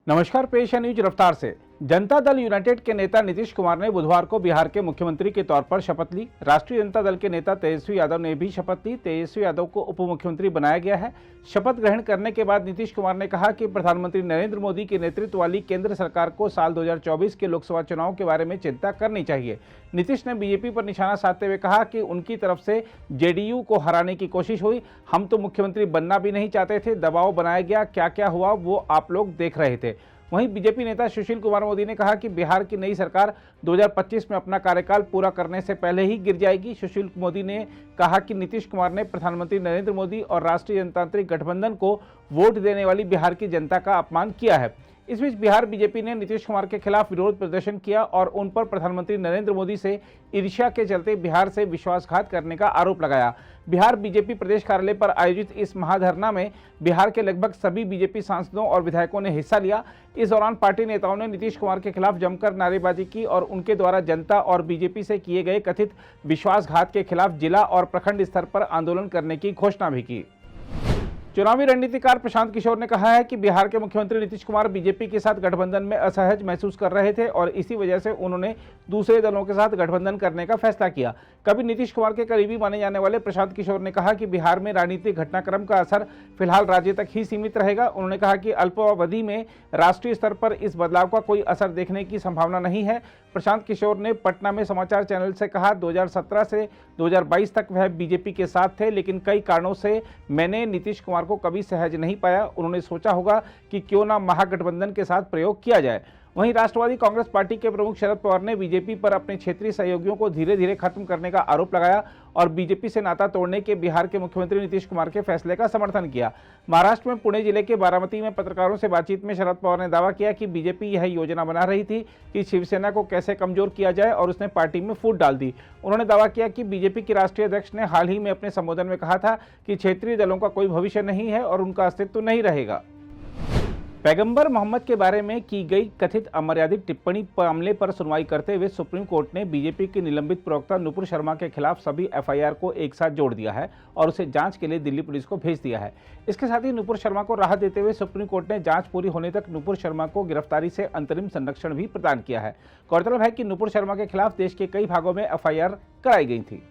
नमस्कार, पेश है न्यूज रफ्तार से। जनता दल यूनाइटेड के नेता नीतीश कुमार ने बुधवार को बिहार के मुख्यमंत्री के तौर पर शपथ ली। राष्ट्रीय जनता दल के नेता तेजस्वी यादव ने भी शपथ ली। तेजस्वी यादव को उप मुख्यमंत्री बनाया गया है। शपथ ग्रहण करने के बाद नीतीश कुमार ने कहा कि प्रधानमंत्री नरेंद्र मोदी के नेतृत्व वाली केंद्र सरकार को साल 2024 के लोकसभा चुनाव के बारे में चिंता करनी चाहिए। नीतीश ने बीजेपी पर निशाना साधते हुए कहा कि उनकी तरफ से जेडीयू को हराने की कोशिश हुई। हम तो मुख्यमंत्री बनना भी नहीं चाहते थे, दबाव बनाया गया, क्या क्या हुआ वो आप लोग देख रहे थे। वहीं बीजेपी नेता सुशील कुमार मोदी ने कहा कि बिहार की नई सरकार 2025 में अपना कार्यकाल पूरा करने से पहले ही गिर जाएगी। सुशील मोदी ने कहा कि नीतीश कुमार ने प्रधानमंत्री नरेंद्र मोदी और राष्ट्रीय जनतांत्रिक गठबंधन को वोट देने वाली बिहार की जनता का अपमान किया है। इस बीच बिहार बीजेपी ने नीतीश कुमार के खिलाफ विरोध प्रदर्शन किया और उन पर प्रधानमंत्री नरेंद्र मोदी से ईर्ष्या के चलते बिहार से विश्वासघात करने का आरोप लगाया। बिहार बीजेपी प्रदेश कार्यालय पर आयोजित इस महाधरना में बिहार के लगभग सभी बीजेपी सांसदों और विधायकों ने हिस्सा लिया। इस दौरान पार्टी नेताओं ने नीतीश कुमार के खिलाफ जमकर नारेबाजी की और उनके द्वारा जनता और बीजेपी से किए गए कथित विश्वासघात के खिलाफ जिला और प्रखंड स्तर पर आंदोलन करने की घोषणा भी की। चुनावी रणनीतिकार प्रशांत किशोर ने कहा है कि बिहार के मुख्यमंत्री नीतीश कुमार बीजेपी के साथ गठबंधन में असहज महसूस कर रहे थे और इसी वजह से उन्होंने दूसरे दलों के साथ गठबंधन करने का फैसला किया। कभी नीतीश कुमार के करीबी माने जाने वाले प्रशांत किशोर ने कहा कि बिहार में राजनीतिक घटनाक्रम का असर फिलहाल राज्य तक ही सीमित रहेगा। उन्होंने कहा कि अल्पावधि में राष्ट्रीय स्तर पर इस बदलाव का कोई असर देखने की संभावना नहीं है। प्रशांत किशोर ने पटना में समाचार चैनल से कहा 2017 से 2022 तक वह बीजेपी के साथ थे, लेकिन कई कारणों से मैंने नीतीश कुमार को कभी सहज नहीं पाया। उन्होंने सोचा होगा कि क्यों ना महागठबंधन के साथ प्रयोग किया जाए। वहीं राष्ट्रवादी कांग्रेस पार्टी के प्रमुख शरद पवार ने बीजेपी पर अपने क्षेत्रीय सहयोगियों को धीरे धीरे खत्म करने का आरोप लगाया और बीजेपी से नाता तोड़ने के बिहार के मुख्यमंत्री नीतीश कुमार के फैसले का समर्थन किया। महाराष्ट्र में पुणे जिले के बारामती में पत्रकारों से बातचीत में शरद पवार ने दावा किया कि बीजेपी यह योजना बना रही थी कि शिवसेना को कैसे कमजोर किया जाए और उसने पार्टी में फूट डाल दी। उन्होंने दावा किया कि बीजेपी के राष्ट्रीय अध्यक्ष ने हाल ही में अपने संबोधन में कहा था कि क्षेत्रीय दलों का कोई भविष्य नहीं है और उनका अस्तित्व नहीं रहेगा। पैगंबर मोहम्मद के बारे में की गई कथित अमर्यादित टिप्पणी मामले पर सुनवाई करते हुए सुप्रीम कोर्ट ने बीजेपी की निलंबित प्रवक्ता नुपुर शर्मा के खिलाफ सभी एफआईआर को एक साथ जोड़ दिया है और उसे जांच के लिए दिल्ली पुलिस को भेज दिया है। इसके साथ ही नुपुर शर्मा को राहत देते हुए सुप्रीम कोर्ट ने जांच पूरी होने तक नुपुर शर्मा को गिरफ्तारी से अंतरिम संरक्षण भी प्रदान किया है। गौरतलब है कि नुपुर शर्मा के खिलाफ देश के कई भागों में एफआईआर कराई गई थी।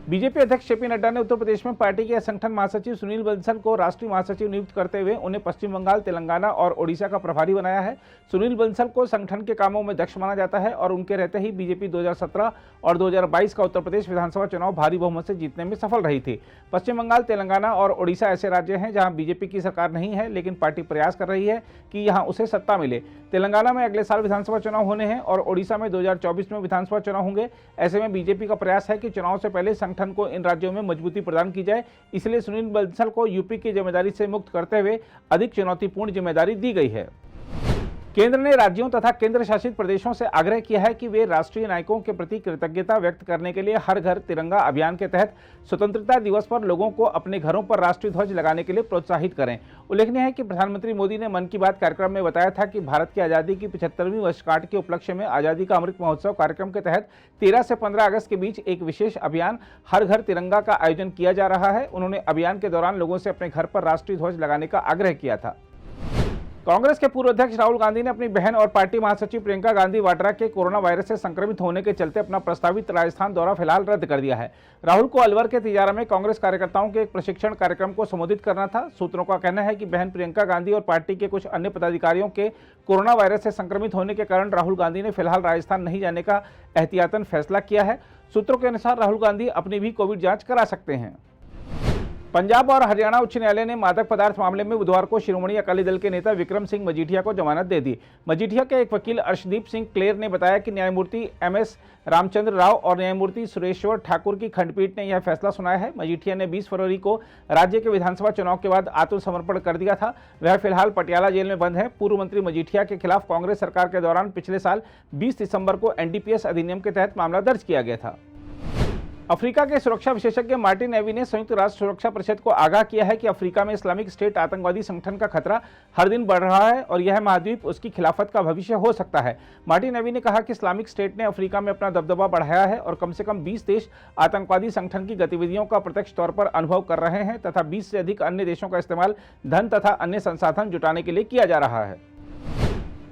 बीजेपी अध्यक्ष जेपी नड्डा ने उत्तर प्रदेश में पार्टी के संगठन महासचिव सुनील बंसल को राष्ट्रीय महासचिव नियुक्त करते हुए उन्हें पश्चिम बंगाल, तेलंगाना और ओडिशा का प्रभारी बनाया है। सुनील बंसल को संगठन के कामों में दक्ष माना जाता है और उनके रहते ही बीजेपी 2017 और 2022 का उत्तर प्रदेश विधानसभा चुनाव भारी बहुमत से जीतने में सफल रही थी। पश्चिम बंगाल, तेलंगाना और ओडिशा ऐसे राज्य हैं जहां बीजेपी की सरकार नहीं है, लेकिन पार्टी प्रयास कर रही है कि यहां उसे सत्ता मिले। तेलंगाना में अगले साल विधानसभा चुनाव होने हैं और ओडिशा में 2024 में विधानसभा चुनाव होंगे। ऐसे में बीजेपी का प्रयास है कि चुनाव से पहले संगठन को इन राज्यों में मजबूती प्रदान की जाए। इसलिए सुनील बंसल को यूपी की जिम्मेदारी से मुक्त करते हुए अधिक चुनौतीपूर्ण जिम्मेदारी दी गई है। केंद्र ने राज्यों तथा केंद्र शासित प्रदेशों से आग्रह किया है कि वे राष्ट्रीय नायकों के प्रति कृतज्ञता व्यक्त करने के लिए हर घर तिरंगा अभियान के तहत स्वतंत्रता दिवस पर लोगों को अपने घरों पर राष्ट्रीय ध्वज लगाने के लिए प्रोत्साहित करें। उल्लेखनीय है कि प्रधानमंत्री मोदी ने मन की बात कार्यक्रम में बताया था कि भारत की आज़ादी की 75वीं वर्षगांठ के उपलक्ष्य में आज़ादी का अमृत महोत्सव कार्यक्रम के तहत 13 से 15 अगस्त के बीच एक विशेष अभियान हर घर तिरंगा का आयोजन किया जा रहा है। उन्होंने अभियान के दौरान लोगों से अपने घर पर राष्ट्रीय ध्वज लगाने का आग्रह किया था। कांग्रेस के पूर्व अध्यक्ष राहुल गांधी ने अपनी बहन और पार्टी महासचिव प्रियंका गांधी वाड्रा के कोरोना वायरस से संक्रमित होने के चलते अपना प्रस्तावित राजस्थान दौरा फिलहाल रद्द कर दिया है। राहुल को अलवर के तिजारा में कांग्रेस कार्यकर्ताओं के एक प्रशिक्षण कार्यक्रम को संबोधित करना था। सूत्रों का कहना है कि बहन प्रियंका गांधी और पार्टी के कुछ अन्य पदाधिकारियों के कोरोना वायरस से संक्रमित होने के कारण राहुल गांधी ने फिलहाल राजस्थान नहीं जाने का एहतियातन फैसला किया है। सूत्रों के अनुसार राहुल गांधी अपनी भी कोविड जाँच करा सकते हैं। पंजाब और हरियाणा उच्च न्यायालय ने मादक पदार्थ मामले में बुधवार को शिरोमणि अकाली दल के नेता विक्रम सिंह मजीठिया को जमानत दे दी। मजीठिया के एक वकील अर्शदीप सिंह क्लेर ने बताया कि न्यायमूर्ति एमएस रामचंद्र राव और न्यायमूर्ति सुरेश्वर ठाकुर की खंडपीठ ने यह फैसला सुनाया है। मजीठिया ने 20 फरवरी को राज्य के विधानसभा चुनाव के बाद आत्मसमर्पण कर दिया था। वह फिलहाल पटियाला जेल में बंद है। पूर्व मंत्री मजीठिया के खिलाफ कांग्रेस सरकार के दौरान पिछले साल 20 दिसंबर को एनडीपीएस अधिनियम के तहत मामला दर्ज किया गया था। अफ्रीका के सुरक्षा विशेषज्ञ मार्टिन नेवी ने संयुक्त राष्ट्र सुरक्षा परिषद को आगाह किया है कि अफ्रीका में इस्लामिक स्टेट आतंकवादी संगठन का खतरा हर दिन बढ़ रहा है और यह महाद्वीप उसकी खिलाफत का भविष्य हो सकता है। मार्टिन नेवी ने कहा कि इस्लामिक स्टेट ने अफ्रीका में अपना दबदबा बढ़ाया है और कम से कम 20 देश आतंकवादी संगठन की गतिविधियों का प्रत्यक्ष तौर पर अनुभव कर रहे हैं तथा 20 से अधिक अन्य देशों का इस्तेमाल धन तथा अन्य संसाधन जुटाने के लिए किया जा रहा है।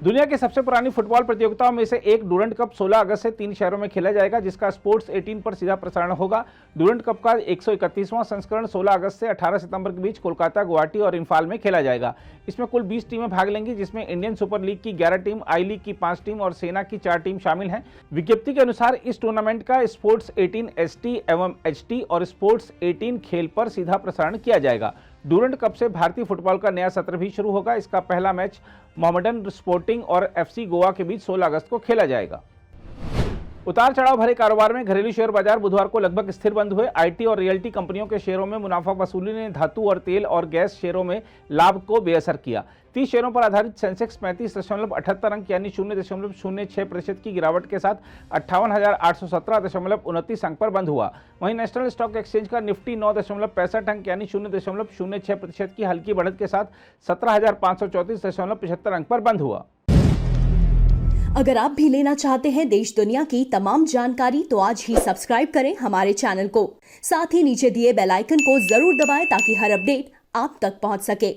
दुनिया की सबसे पुरानी फुटबॉल प्रतियोगिताओं में से एक डूरंड कप 16 अगस्त से 3 शहरों में खेला जाएगा, जिसका स्पोर्ट्स 18 पर सीधा प्रसारण होगा। डूरंड कप का 131वां संस्करण 16 अगस्त से 18 सितंबर के बीच कोलकाता, गुवाहाटी और इम्फाल में खेला जाएगा। इसमें कुल 20 टीमें भाग लेंगी, जिसमें इंडियन सुपर लीग की 11 टीम, आई लीग की 5 टीम और सेना की 4 टीम शामिल हैं। विज्ञप्ति के अनुसार इस टूर्नामेंट का स्पोर्ट्स 18 ST एवं HT और स्पोर्ट्स 18 खेल पर सीधा प्रसारण किया जाएगा। डूरंड कप से भारतीय फुटबॉल का नया सत्र भी शुरू होगा। इसका पहला मैच मोहम्मडन स्पोर्टिंग और FC गोवा के बीच 16 अगस्त को खेला जाएगा। उतार चढ़ाव भरे कारोबार में घरेलू शेयर बाजार बुधवार को लगभग स्थिर बंद हुए। IT और रियल्टी कंपनियों के शेयरों में मुनाफा वसूली ने धातु और तेल और गैस शेयरों में लाभ को बेअसर किया। 30 शेयरों पर आधारित सेंसेक्स 35.78 अंक यानी 0.06% की गिरावट के साथ 58,817.29 अंक पर बंद हुआ। वहीं नेशनल स्टॉक एक्सचेंज का निफ्टी 9.65 अंक यानी 0.06% की हल्की बढ़त के साथ 17,534.75 अंक पर बंद हुआ। अगर आप भी लेना चाहते हैं देश दुनिया की तमाम जानकारी तो आज ही सब्सक्राइब करें हमारे चैनल को। साथ ही नीचे दिए बेल आइकन को जरूर दबाएं ताकि हर अपडेट आप तक पहुंच सके।